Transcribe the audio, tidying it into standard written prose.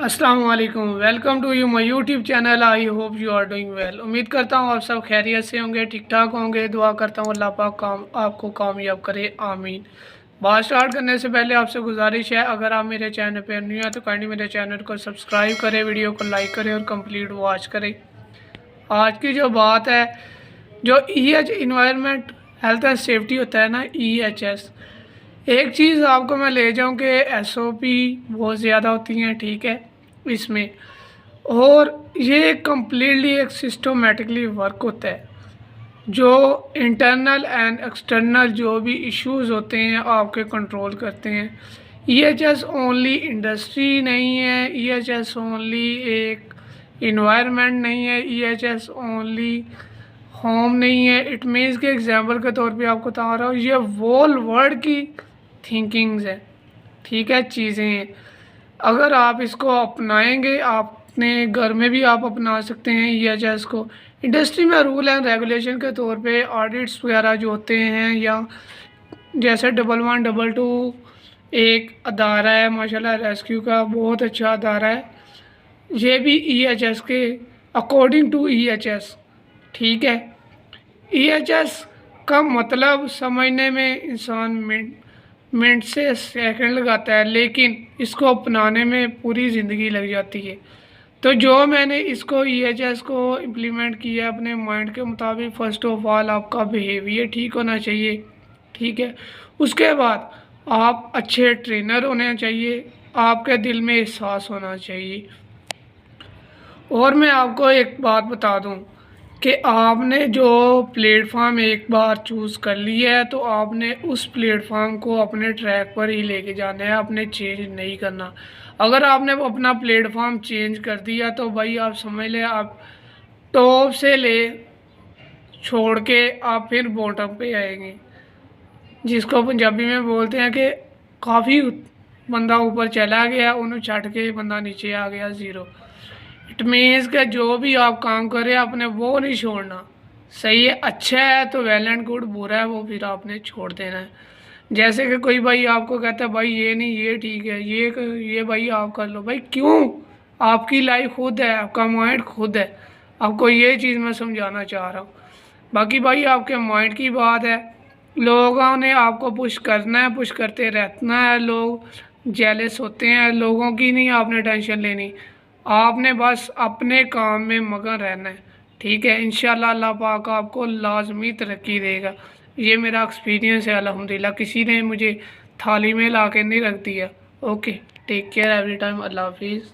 अस्सलाम वालेकुम, welcome to you my YouTube channel. I hope you are doing well. उम्मीद करता हूँ आप सब खैरियत से होंगे, ठीक ठाक होंगे। दुआ करता हूँ अल्लाह पाक आपको कामयाब करे, आमीन। बात स्टार्ट करने से पहले आपसे गुजारिश है, अगर आप मेरे चैनल पर न्यू है तो काइंडली मेरे चैनल को सब्सक्राइब करें, वीडियो को लाइक करें और कंप्लीट वॉच करें। आज की जो बात है, जो EH environment health and safety होता है ना, EHS, एक चीज़ आपको मैं ले जाऊं कि SOP बहुत ज़्यादा होती हैं, ठीक है इसमें। और ये कम्प्लीटली एक सिस्टमेटिकली वर्क होता है, जो इंटरनल एंड एक्सटर्नल जो भी इश्यूज होते हैं आपके कंट्रोल करते हैं। EHS ओनली इंडस्ट्री नहीं है, EHS ओनली एक इन्वायरमेंट नहीं है, EHS ओनली होम नहीं है। इट मीन्स के एग्जांपल के तौर पे आपको बता रहा हूँ, ये वोल वर्ल्ड की थिंकिंग्स है, ठीक है, चीज़ें हैं। अगर आप इसको अपनाएंगे, आप अपने घर में भी आप अपना सकते हैं EHS को। इंडस्ट्री में रूल एंड रेगुलेशन के तौर पे ऑडिट्स वगैरह जो होते हैं, या जैसे 1112 एक अदारा है माशाल्लाह, रेस्क्यू का बहुत अच्छा अदारा है। ये भी EHS के अकॉर्डिंग टू EHS, ठीक है। EHS का मतलब समझने में इंसान मिनट से सेकंड लगाता है, लेकिन इसको अपनाने में पूरी ज़िंदगी लग जाती है। तो जो मैंने इसको EHS को इम्प्लीमेंट किया अपने माइंड के मुताबिक, फ़र्स्ट ऑफ ऑल आपका बिहेवियर ठीक होना चाहिए, ठीक है। उसके बाद आप अच्छे ट्रेनर होने चाहिए, आपके दिल में एहसास होना चाहिए। और मैं आपको एक बात बता दूं कि आपने जो प्लेटफॉर्म एक बार चूज़ कर लिया है, तो आपने उस प्लेटफॉर्म को अपने ट्रैक पर ही लेके जाना है, आपने चेंज नहीं करना। अगर आपने अपना प्लेटफॉर्म चेंज कर दिया तो भाई आप समझ लें, आप टॉप से ले छोड़ के आप फिर बॉटम पे आएंगे, जिसको पंजाबी में बोलते हैं कि काफ़ी बंदा ऊपर चला गया, उन्हें छट के बंदा नीचे आ गया, ज़ीरो। इट मीन्स कि जो भी आप काम करें आपने वो नहीं छोड़ना। सही है, अच्छा है तो वेल एंड गुड, बुरा है वो फिर आपने छोड़ देना है। जैसे कि कोई भाई आपको कहता है भाई ये नहीं, ये ठीक है, ये भाई आप कर लो। भाई क्यों? आपकी लाइफ खुद है, आपका माइंड खुद है। आपको ये चीज़ मैं समझाना चाह रहा हूँ। बाकी भाई आपके माइंड की बात है, लोगों ने आपको पुश करना है, पुश करते रहना है। लोग जेलस होते हैं, लोगों की नहीं आपने टेंशन लेनी, आपने बस अपने काम में मगन रहना है, ठीक है। इंशाल्लाह अल्लाह पाक आपको लाजमी तरक्की देगा। ये मेरा एक्सपीरियंस है, अल्हम्दुलिल्लाह किसी ने मुझे थाली में ला के नहीं रख दिया। Okay, take care every time, अल्लाह हाफिज़।